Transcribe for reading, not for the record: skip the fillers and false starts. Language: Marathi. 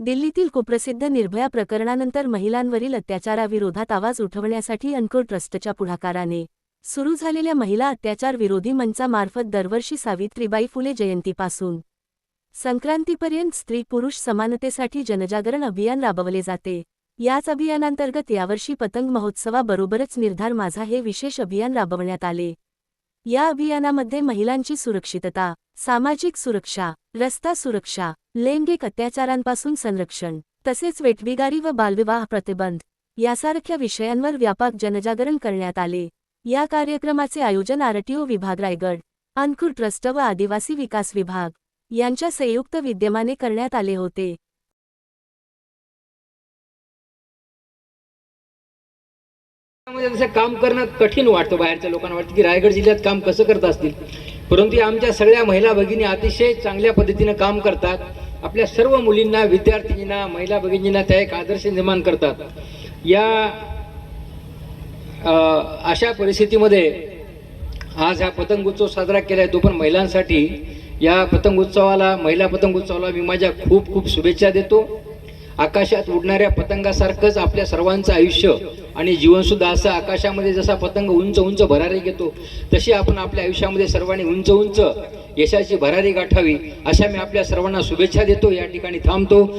दिल्लीतील कुप्रसिद्ध निर्भया प्रकरणानंतर महिलांवरील अत्याचाराविरोधात आवाज उठवण्यासाठी अन्कोर ट्रस्टच्या पुढाकाराने सुरू झालेल्या महिला अत्याचार विरोधी मंचामार्फत दरवर्षी सावित्रीबाई फुले जयंतीपासून संक्रांतीपर्यंत स्त्री पुरुष समानतेसाठी जनजागरण अभियान राबवले जाते। याच अभियानांतर्गत यावर्षी पतंग महोत्सवाबरोबरच निर्धार माझा हे विशेष अभियान राबवण्यात आले। या अभियानामध्ये महिलांची सुरक्षितता, सामाजिक सुरक्षा, रस्ता सुरक्षा, लैंगिक अत्याचारांपासून संरक्षण तसेच वेठबिगारी व बालविवाह प्रतिबंध यासारख्या विषयांवर व्यापक जनजागरण करण्यात आले। या कार्यक्रमाचे आयोजन आरटीओ विभाग रायगड, अन्कोर ट्रस्ट व आदिवासी विकास विभाग यांच्या संयुक्त विद्यमाने करण्यात आले होते। जसं काम करणं कठीण वाटतं, बाहेरच्या लोकांना वाटतं की रायगड जिल्ह्यात काम कसं करत असतील, परंतु आमच्या सगळ्या महिला भगिनी अतिशय चांगल्या पद्धतीने काम करतात। आपल्या सर्व मुलींना, विद्यार्थिनींना, महिला भगिनींना त्या एक आदर्श निर्माण करतात। या अशा परिस्थितीमध्ये आज हा पतंग उत्सव साजरा केलाय, तो पण महिलांसाठी। या पतंग उत्सवाला, महिला पतंग उत्सवाला मी माझ्या खूप खूप शुभेच्छा देतो। आकाशात उडणाऱ्या पतंगासारखंच आपल्या सर्वांचं आयुष्य आणि जीवनसुद्धा असं आकाशामध्ये जसा पतंग उंच उंच भरारी घेतो तशी आपण आपल्या आयुष्यामध्ये सर्वांनी उंच उंच यशाची भरारी गाठावी, अशा मी आपल्या सर्वांना शुभेच्छा देतो। या ठिकाणी थांबतो।